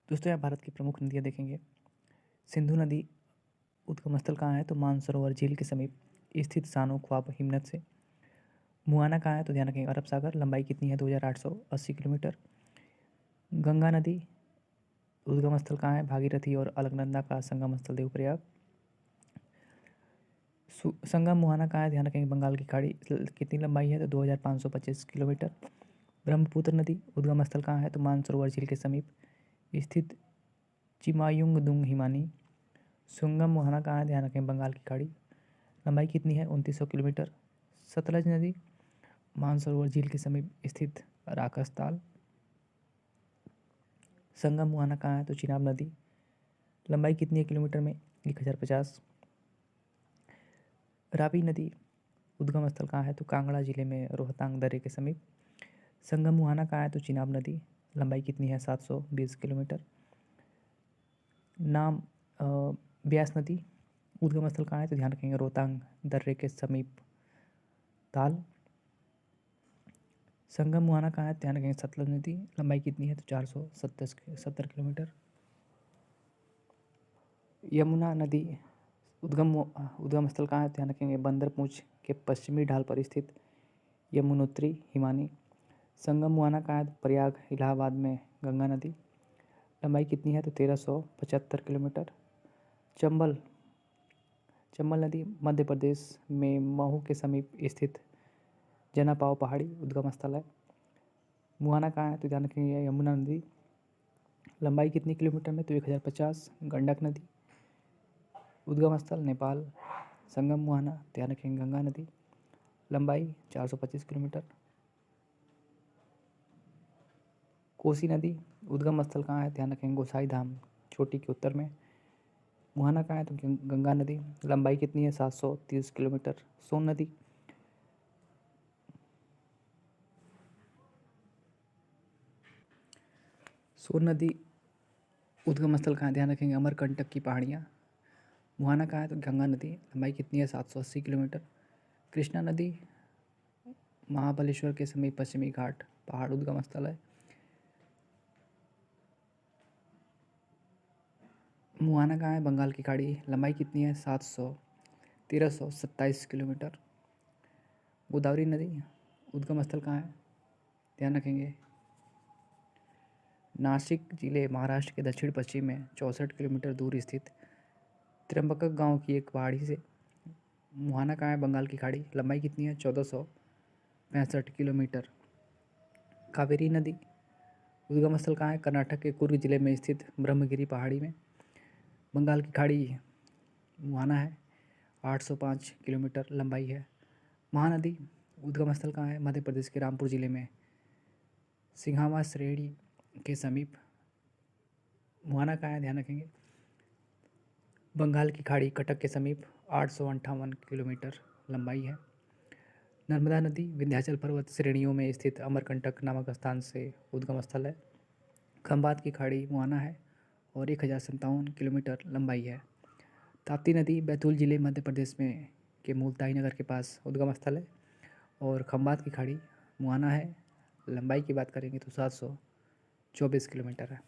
दोस्तों यहाँ भारत की प्रमुख नदियाँ देखेंगे। सिंधु नदी उद्गम स्थल कहाँ है? तो मानसरोवर झील के समीप स्थित सानो ख्वाब हिमनद से। मुहाना कहाँ है? तो ध्यान रखेंगे अरब सागर। लंबाई कितनी है? 2880 किलोमीटर। गंगा नदी उद्गम स्थल कहाँ है? भागीरथी और अलकनंदा का संगम स्थल देवप्रयाग। संगम मुहाना कहाँ है? ध्यान रखेंगे बंगाल की खाड़ी। कितनी लंबाई है? तो 2525 किलोमीटर। ब्रह्मपुत्र नदी उद्गम स्थल कहाँ है? तो मानसरोवर झील के समीप स्थित चिमायुंगदुंग हिमानी। सुंगम मुहाना कहाँ है? ध्यान रखें बंगाल की खाड़ी। लंबाई कितनी है? 2900 किलोमीटर। सतलज नदी मानसरोवर झील के समीप स्थित राकस ताल। संगम मुहाना कहाँ है? तो चिनाब नदी। लंबाई कितनी है किलोमीटर में? 1050। रावी नदी उद्गम स्थल कहाँ है? तो कांगड़ा जिले में रोहतांग दर्रे के समीप। संगम मुहाना कहाँ है? तो चिनाब नदी। लंबाई कितनी है? 720 किलोमीटर। नाम ब्यास नदी उद्गम स्थल कहाँ है? तो ध्यान रखेंगे रोहतांग दर्रे के समीप ताल। संगम मुहाना कहाँ है? ध्यान रखेंगे सतलज नदी। लंबाई कितनी है? तो 470 किलोमीटर। यमुना नदी उद्गम स्थल कहाँ है? ध्यान रखेंगे बंदरपूंछ के पश्चिमी ढाल पर स्थित यमुनोत्री हिमानी। संगम मुहाना कहाँ है? प्रयाग इलाहाबाद में गंगा नदी। लंबाई कितनी है? तो 1375 किलोमीटर। चंबल नदी मध्य प्रदेश में महू के समीप स्थित जनापाव पहाड़ी उद्गम स्थल है। मुहाना कहाँ है? तो ध्यान रखेंगे यमुना नदी। लंबाई कितनी किलोमीटर में? तो 1050। गंडक नदी उद्गम स्थल नेपाल। संगम मुहाना ध्यान रखेंगे गंगा नदी। लंबाई 425 किलोमीटर। कोसी नदी उद्गम स्थल कहाँ है? ध्यान रखेंगे गोसाई धाम छोटी के उत्तर में। मुहाना कहाँ है? तो गंगा नदी। लंबाई कितनी है? 730 किलोमीटर। सोन नदी उद्गम स्थल कहाँ है? ध्यान रखेंगे अमरकंटक की पहाड़ियाँ। मुहाना कहाँ है? तो गंगा नदी। लंबाई कितनी है? 780 किलोमीटर। कृष्णा नदी महाबलेश्वर के समीप पश्चिमी घाट पहाड़ उद्गम स्थल है। मुहाना कहाँ है? बंगाल की खाड़ी। लंबाई कितनी है? 1327 किलोमीटर। गोदावरी नदी उद्गम स्थल कहाँ है? ध्यान रखेंगे नासिक जिले महाराष्ट्र के दक्षिण पश्चिम में 64 किलोमीटर दूर स्थित त्र्यंबकक गांव की एक पहाड़ी से। मुहाना कहाँ है? बंगाल की खाड़ी। लंबाई कितनी है? 1465 किलोमीटर। कावेरी नदी उद्गम स्थल कहाँ है? कर्नाटक के कुर्ग जिले में स्थित ब्रह्मगिरी पहाड़ी में। बंगाल की खाड़ी मुहाना है। 805 किलोमीटर लंबाई है। महानदी उद्गम स्थल कहाँ है? मध्य प्रदेश के रामपुर जिले में सिंघामा श्रेणी के समीप। मुहाना कहाँ है? ध्यान रखेंगे बंगाल की खाड़ी कटक के समीप। 858 किलोमीटर लंबाई है। नर्मदा नदी विंध्याचल पर्वत श्रेणियों में स्थित अमरकंटक नामक स्थान से उद्गम स्थल है। खंबात की खाड़ी मुहाना है और 1057 किलोमीटर लंबाई है। ताप्ती नदी बैतूल जिले मध्य प्रदेश में के मुल्ताई नगर के पास उद्गम स्थल है और खंबात की खाड़ी मुहाना है। लंबाई की बात करेंगे तो 724 किलोमीटर है।